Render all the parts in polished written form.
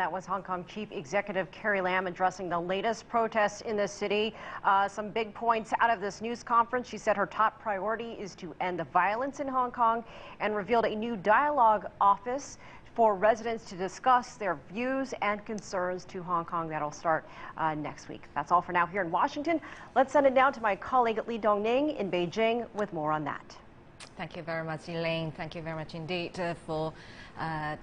That was Hong Kong Chief Executive Carrie Lam addressing the latest protests in the city. Some big points out of this news conference. She said her top priority is to end the violence in Hong Kong and revealed a new dialogue office for residents to discuss their views and concerns to Hong Kong. That'll start next week. That's all for now here in Washington. Let's send it down to my colleague Lee Dong-ning in Beijing with more on that. Thank you very much, Elaine. Thank you very much indeed for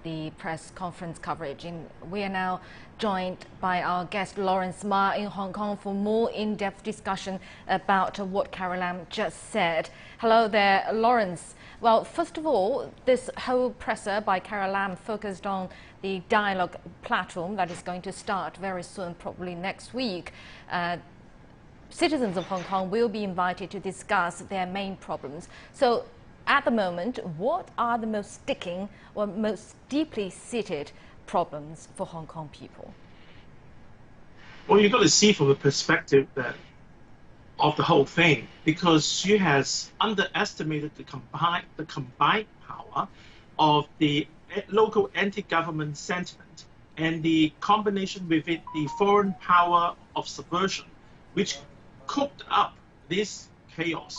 the press conference coverage. We are now joined by our guest Lawrence Ma in Hong Kong for more in-depth discussion about what Carrie Lam just said. Hello there, Lawrence. Well, first of all, this whole presser by Carrie Lam focused on the dialogue platform that is going to start very soon, probably next week. Citizens of Hong Kong will be invited to discuss their main problems. So at the moment, what are the most sticking or most deeply seated problems for Hong Kong people? Well, you've got to see from the perspective of the whole thing, because she has underestimated the combined power of the local anti-government sentiment and the combination with it, the foreign power of subversion, which cooked up this chaos.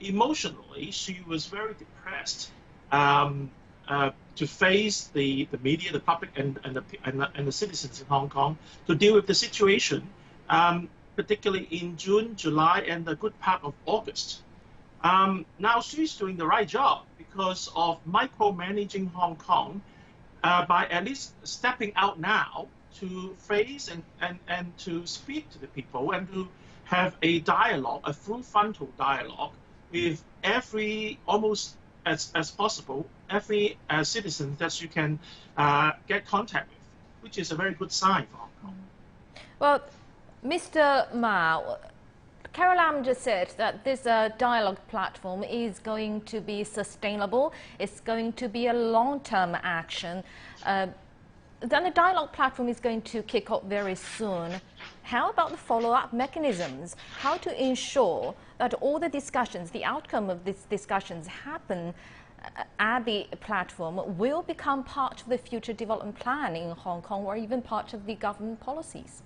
Emotionally, she was very depressed to face the media, the public, and the citizens in Hong Kong to deal with the situation, particularly in June, July, and a good part of August. Now she's doing the right job because of micromanaging Hong Kong by at least stepping out now to face and to speak to the people and to have a dialogue, a full frontal dialogue with almost as possible, every citizen that you can get contact with, which is a very good sign for Hong Kong. Well, Mr. Ma, Carrie Lam just said that this dialogue platform is going to be sustainable. It's going to be a long-term action. Then the dialogue platform is going to kick off very soon. How about the follow-up mechanisms? How to ensure that all the discussions, the outcome of these discussions happen at the platform will become part of the future development plan in Hong Kong or even part of the government policies?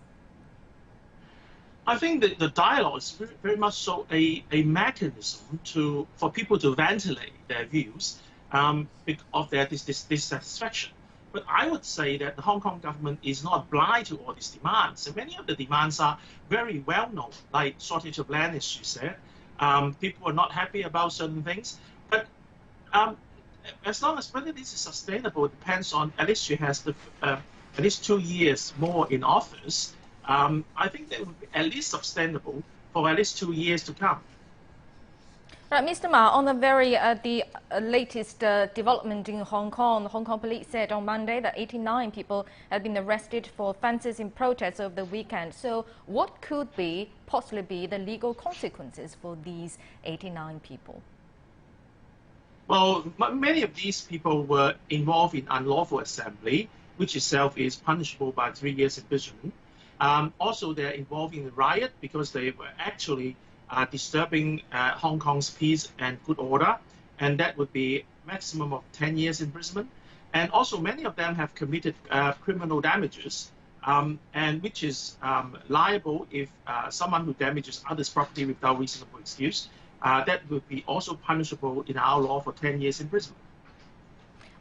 I think that the dialogue is very much so a mechanism for people to ventilate their views of their dissatisfaction. But I would say that the Hong Kong government is not blind to all these demands. And many of the demands are very well known, like shortage of land, as she said. People are not happy about certain things. But as long as whether this is sustainable depends on, at least she has at least 2 years more in office. I think that would be at least sustainable for at least 2 years to come. Right, Mr. Ma, on the latest development in Hong Kong, the Hong Kong police said on Monday that 89 people have been arrested for offences in protests over the weekend. So what could possibly be the legal consequences for these 89 people? Well, many of these people were involved in unlawful assembly, which itself is punishable by 3 years imprisonment. Also, they're involved in the riot because they were actually disturbing Hong Kong's peace and good order, and that would be maximum of 10 years imprisonment. And also many of them have committed criminal damages, and which is liable if someone who damages others' property without reasonable excuse. That would be also punishable in our law for 10 years imprisonment.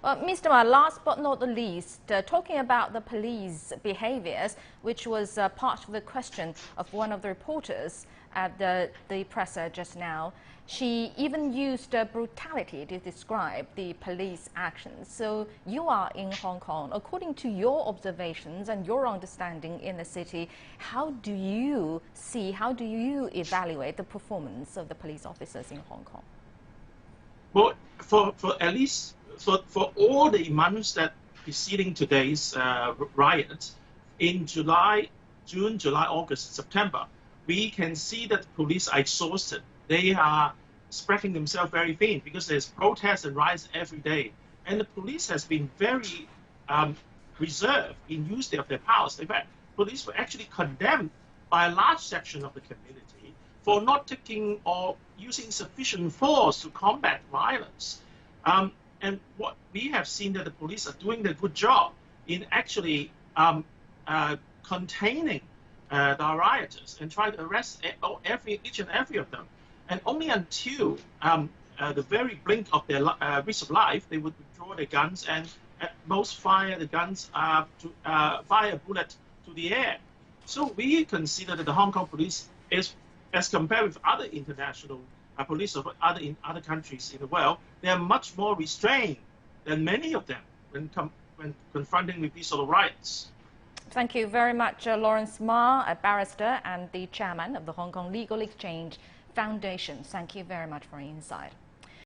Well, Mr. Ma, last but not the least, talking about the police behaviours, which was part of the question of one of the reporters at the presser just now, she even used brutality to describe the police actions. So you are in Hong Kong. According to your observations and your understanding in the city, how do you evaluate the performance of the police officers in Hong Kong? Well, for at least for all the months that preceding today's riot, in June, July, August, and September, we can see that the police are exhausted. They are spreading themselves very thin because there's protests and riots every day. And the police has been very reserved in use of their powers. In fact, police were actually condemned by a large section of the community for not taking or using sufficient force to combat violence. And what we have seen that the police are doing a good job. in actually containing the rioters and try to arrest each and every of them. And only until the very blink of their risk of life, they would withdraw their guns and at most fire the guns fire a bullet to the air. So we consider that the Hong Kong police is, as compared with other international police of other countries in the world, they are much more restrained than many of them when confronting with these sort of riots. Thank you very much, Lawrence Ma, a barrister and the chairman of the Hong Kong Legal Exchange Foundation. Thank you very much for your insight.